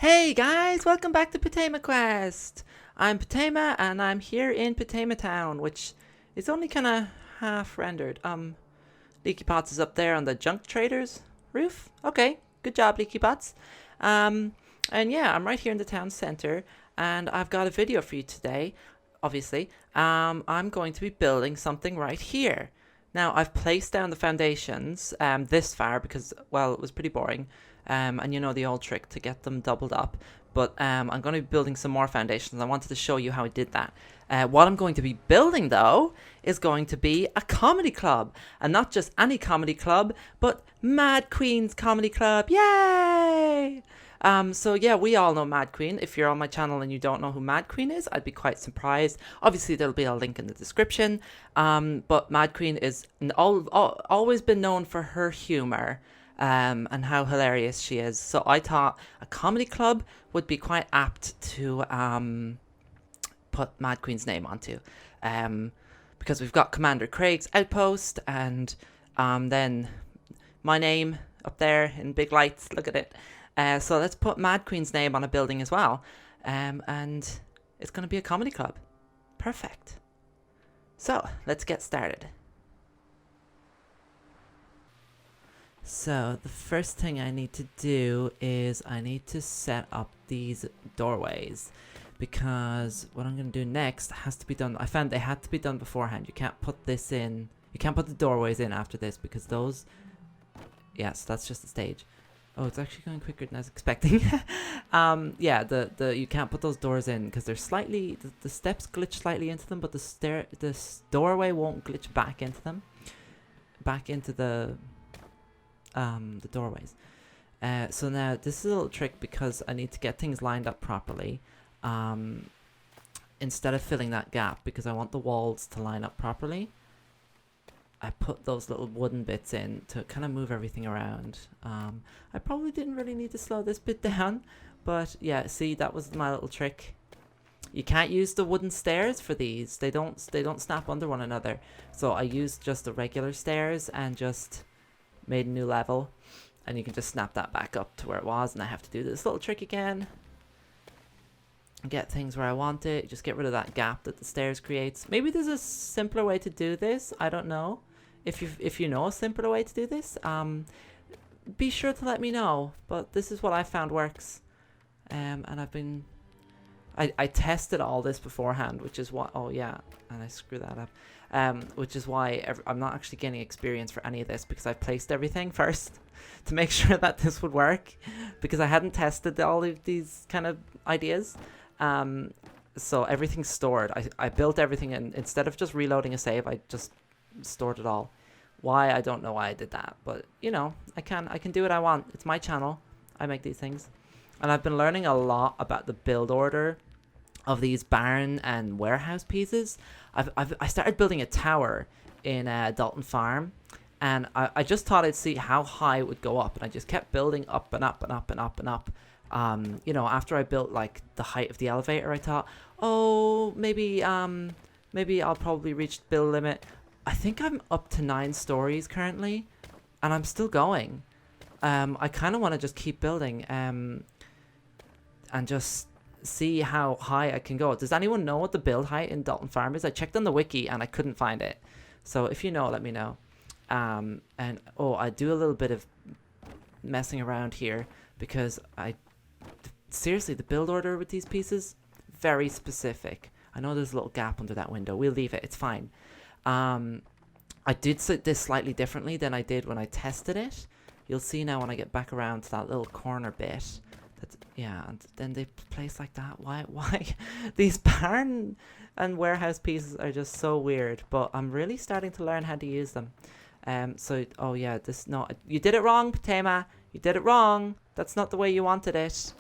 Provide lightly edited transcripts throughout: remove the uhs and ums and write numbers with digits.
Hey guys, welcome back to PotemaQuest. I'm Potema and I'm here in Potema Town, which is only kind of half rendered. Leaky Pots is up there on the junk traders roof. Okay, good job, Leaky Pots. And yeah, I'm right here in the town center, and I've got a video for you today. Obviously, I'm going to be building something right here. Now, I've placed down the foundations this far because, well, it was pretty boring. And you know the old trick to get them doubled up. But I'm going to be building some more foundations. I wanted to show you how I did that. What I'm going to be building, though, is going to be a comedy club. And not just any comedy club, but MadQueen's Comedy Club. Yay! So yeah, we all know Mad Queen. If you're on my channel and you don't know who Mad Queen is, I'd be quite surprised. Obviously, there'll be a link in the description. But Mad Queen is always been known for her humor. And how hilarious she is. So I thought a comedy club would be quite apt to put Mad Queen's name onto. Because we've got Commander Craig's outpost, and then my name up there in big lights. Look at it. So let's put Mad Queen's name on a building as well. And it's going to be a comedy club. Perfect. So let's get started. So the first thing I need to do is I need to set up these doorways, because what I'm going to do next has to be done. I found they had to be done beforehand. You can't put this in. You can't put the doorways in after this, because those... Yes, that's just the stage. Oh, it's actually going quicker than I was expecting. Yeah, you can't put those doors in because they're slightly... The steps glitch slightly into them, but the doorway won't glitch back into them. Back into the doorways. So now this is a little trick, because I need to get things lined up properly instead of filling that gap, because I want the walls to line up properly. I put those little wooden bits in to kind of move everything around. I probably didn't really need to slow this bit down, but yeah, see, that was my little trick. You can't use the wooden stairs for these. They don't snap under one another. So I used just the regular stairs and just made a new level, and you can just snap that back up to where it was. And I have to do this little trick again, get things where I want it, just get rid of that gap that the stairs creates. Maybe there's a simpler way to do this. I don't know. If you know a simpler way to do this, be sure to let me know. But this is what I found works, and I tested all this beforehand, which is what... Oh yeah, and I screwed that up. Which is why I'm not actually getting experience for any of this, because I placed everything first to make sure that this would work, because I hadn't tested all of these kind of ideas. So everything's stored. I built everything, and instead of just reloading a save, I just stored it all. Why? I don't know why I did that, but you know, I can do what I want. It's my channel. I make these things. And I've been learning a lot about the build order of these barn and warehouse pieces. I started building a tower in Dalton Farm, and I just thought I'd see how high it would go up, and I just kept building up and up and up and up and up. You know, after I built like the height of the elevator, I thought, oh, maybe I'll probably reach the build limit. I think I'm up to 9 stories currently, and I'm still going. I kind of want to just keep building and just see how high I can go. Does anyone know what the build height in Dalton Farm is? I checked on the wiki and I couldn't find it. So if you know, let me know. And oh, I do a little bit of messing around here, because seriously, the build order with these pieces, very specific. I know there's a little gap under that window. We'll leave it. It's fine. I did set this slightly differently than I did when I tested it. You'll see now when I get back around to that little corner bit. Yeah, and then they place like that. Why? These barn and warehouse pieces are just so weird, but I'm really starting to learn how to use them. So, oh yeah, you did it wrong, Potema. You did it wrong. That's not the way you wanted it.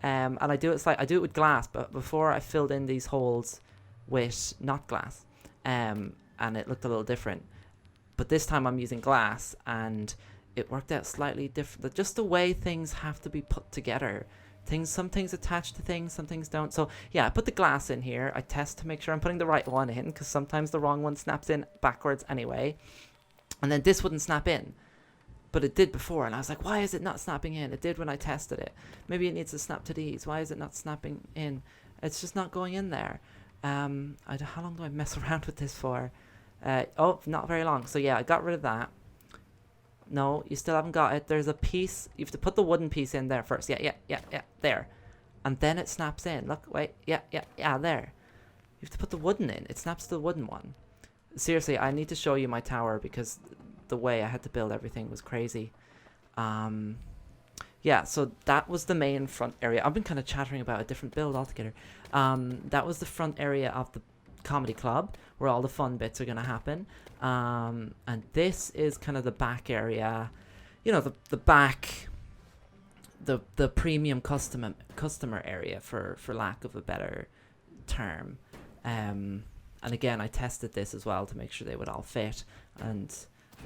And I do it with glass, but before I filled in these holes with not glass. And it looked a little different. But this time I'm using glass, and it worked out slightly different. Just the way things have to be put together. Some things attach to things, some things don't. So yeah, I put the glass in here. I test to make sure I'm putting the right one in, because sometimes the wrong one snaps in backwards anyway. And then this wouldn't snap in. but it did before, and I was like, why is it not snapping in? It did when I tested it. Maybe it needs to snap to these. Why is it not snapping in? It's just not going in there. How long do I mess around with this for? Oh, not very long. So yeah, I got rid of that. No, you still haven't got it. There's a piece. You have to put the wooden piece in there first. Yeah, there. And then it snaps in. Look, wait. Yeah, there. You have to put the wooden in. It snaps to the wooden one. Seriously, I need to show you my tower because the way I had to build everything was crazy. Yeah, so that was the main front area. I've been kind of chattering about a different build altogether. That was the front area of the comedy club where all the fun bits are going to happen. And this is kind of the back area. You know, the back, the premium customer area, for lack of a better term. And again, I tested this as well to make sure they would all fit and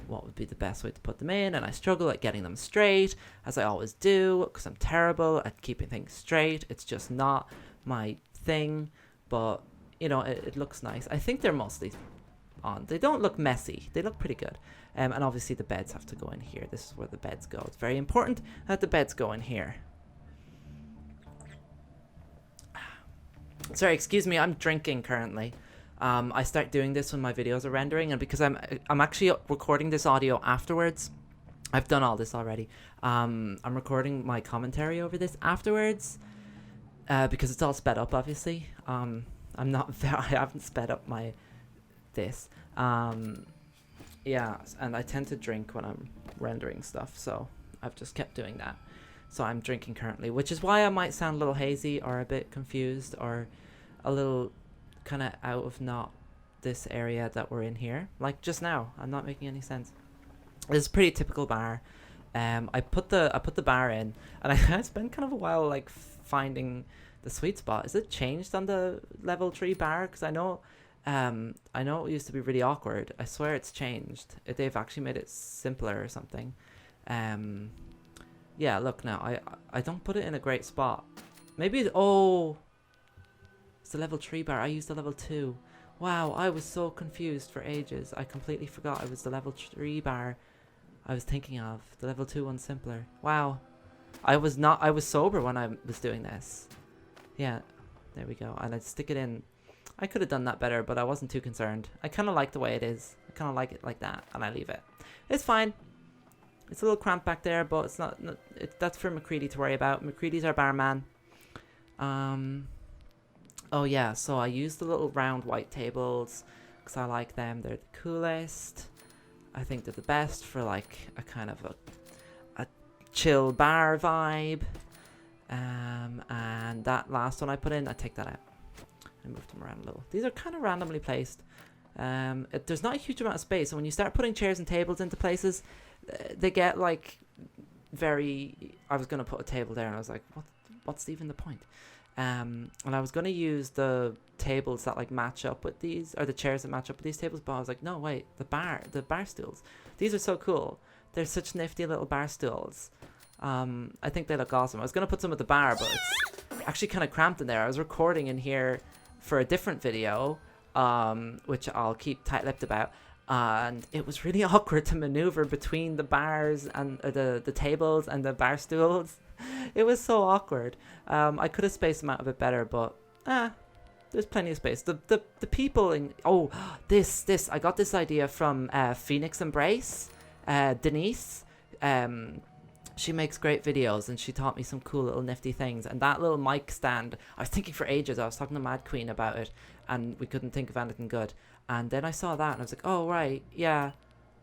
what would be the best way to put them in. And I struggle at getting them straight, as I always do, because I'm terrible at keeping things straight. It's just not my thing, but you know, it looks nice. I think they're mostly on. They don't look messy. They look pretty good. And obviously the beds have to go in here. This is where the beds go. It's very important that the beds go in here. Sorry, excuse me, I'm drinking currently. I start doing this when my videos are rendering, and because I'm actually recording this audio afterwards. I've done all this already. I'm recording my commentary over this afterwards, because it's all sped up, obviously. I haven't sped up this. Yeah, and I tend to drink when I'm rendering stuff, so I've just kept doing that. So I'm drinking currently, which is why I might sound a little hazy or a bit confused or a little kind of out of not this area that we're in here. Like just now, I'm not making any sense. It's a pretty typical bar. I put the bar in, and I spent kind of a while like finding the sweet spot. Is it changed on the level 3 bar? Because I know it used to be really awkward. I swear it's changed. They've actually made it simpler or something. Yeah, look now. I don't put it in a great spot. Maybe it's the level 3 bar. I used the level 2. Wow, I was so confused for ages. I completely forgot it was the level 3 bar I was thinking of. The level 2 one's simpler. Wow. I was sober when I was doing this. Yeah, there we go. And I'd stick it in. I could have done that better, but I wasn't too concerned. I kind of like the way it is. I kind of like it like that, and I leave it. It's fine. It's a little cramped back there, but it's not that's for McCready to worry about. McCready's our barman. Oh yeah, so I use the little round white tables because I like them. They're the coolest. I think they're the best for like a kind of a chill bar vibe. And that last one I put in, I take that out. I moved them around a little. These are kind of randomly placed. There's not a huge amount of space, and when you start putting chairs and tables into places, they get like very. I was gonna put a table there, and I was like, what's even the point? And I was gonna use the tables that like match up with these, or the chairs that match up with these tables, but I was like, no, wait, the bar stools. These are so cool. They're such nifty little bar stools. I think they look awesome. I was gonna put some at the bar, but it's actually kind of cramped in there. I was recording in here for a different video, which I'll keep tight-lipped about, and it was really awkward to maneuver between the bars and the tables and the bar stools. It was so awkward. I could have spaced them out a bit better, but there's plenty of space. The people in this I got this idea from Pheonix Embrace, Denise. She makes great videos, and she taught me some cool little nifty things. And that little mic stand, I was thinking for ages. I was talking to MadQueen about it, and we couldn't think of anything good. And then I saw that, and I was like, oh right, yeah,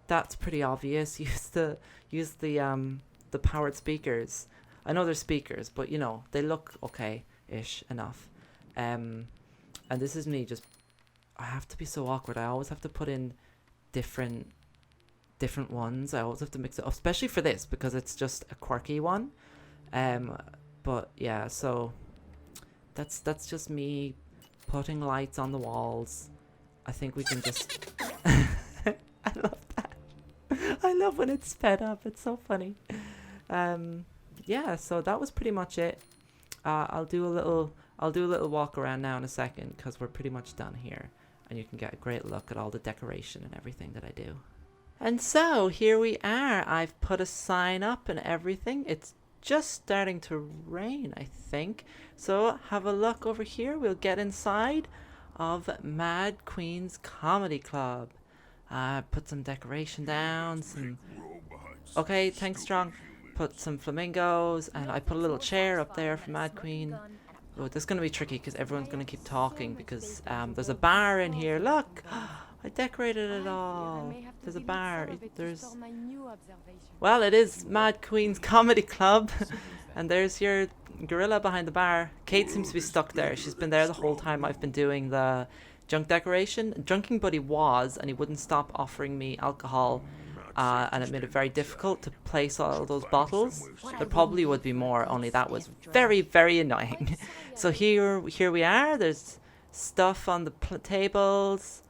that's pretty obvious. Use the powered speakers. I know they're speakers, but you know they look okay-ish enough. And this is me just. I have to be so awkward. I always have to put in different ones. I always have to mix it up, especially for this because it's just a quirky one. But yeah, so that's just me putting lights on the walls. I think we can just I love that. I love when it's sped up. It's so funny. Yeah, so that was pretty much it. I'll do a little walk around now in a second because we're pretty much done here, and you can get a great look at all the decoration and everything that I do. And so here we are. I've put a sign up and everything. It's just starting to rain, I think. So have a look over here. We'll get inside of MadQueen's Comedy Club. Put some decoration down. Okay, thanks, Strong. Put some flamingos, and I put a little chair up there for Mad Queen. Oh, this is going to be tricky because everyone's going to keep talking because there's a bar in here. Look! I decorated it all. There's a bar. Well, it is Mad Queen's Comedy Club. And there's your gorilla behind the bar. Kate seems to be stuck there. She's been there the whole time I've been doing the junk decoration. Drinking Buddy was, and he wouldn't stop offering me alcohol. And it made it very difficult to place all those bottles. There probably would be more, only that was very, very annoying. So here we are. There's stuff on the tables.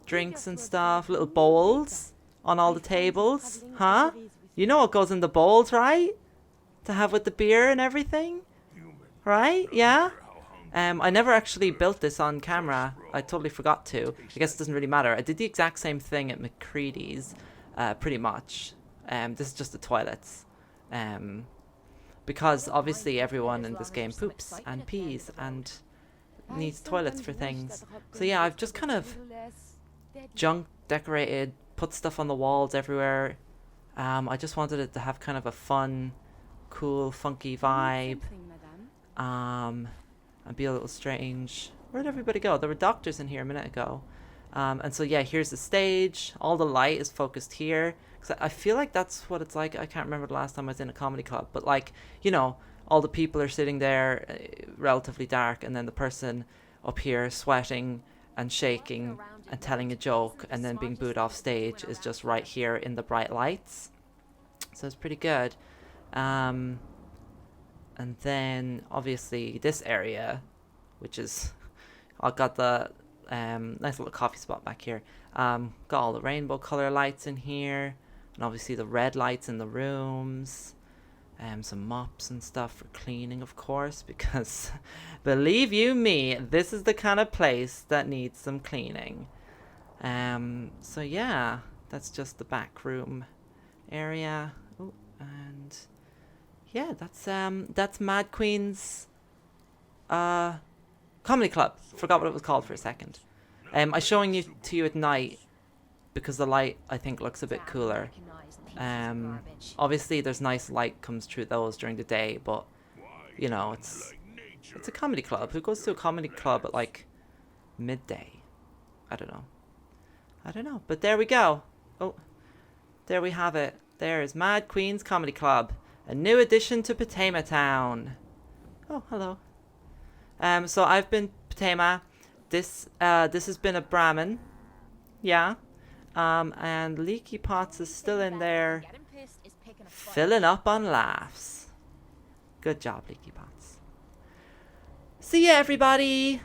Drinks and stuff, little bowls on all the tables, huh? You know what goes in the bowls, right? To have with the beer and everything, right? Yeah. I never actually built this on camera. I totally forgot to. I guess it doesn't really matter. I did the exact same thing at McCready's, pretty much. This is just the toilets. Because obviously everyone in this game poops and pees and needs toilets for things. So yeah, I've just kind of junk decorated, put stuff on the walls everywhere. I just wanted it to have kind of a fun, cool, funky vibe. And be a little strange. Where'd everybody go? There were doctors in here a minute ago. And so yeah, here's the stage. All the light is focused here. Cause I feel like that's what it's like. I can't remember the last time I was in a comedy club. But like, you know, all the people are sitting there relatively dark. And then the person up here sweating and shaking and telling a joke and then being booed off stage is just right here in the bright lights. So it's pretty good. And then obviously this area, which is, I've got the nice little coffee spot back here. Got all the rainbow color lights in here, and obviously the red lights in the rooms. Some mops and stuff for cleaning, of course, because believe you me, this is the kind of place that needs some cleaning. So yeah, that's just the back room area. Oh, and yeah, that's Mad Queen's comedy club. Forgot what it was called for a second. I'm showing you to you at night because the light I think looks a bit cooler. Obviously there's nice light comes through those during the day, but you know, it's a comedy club. Who goes to a comedy club at like midday? I don't know. But there we go. Oh, there we have it. There is Mad Queen's Comedy Club. A new addition to Potema Town. Oh, hello. So I've been Potema. This has been a Brahmin. Yeah. And Leaky Pots is still in there, filling up on laughs. Good job, Leaky Pots. See ya, everybody.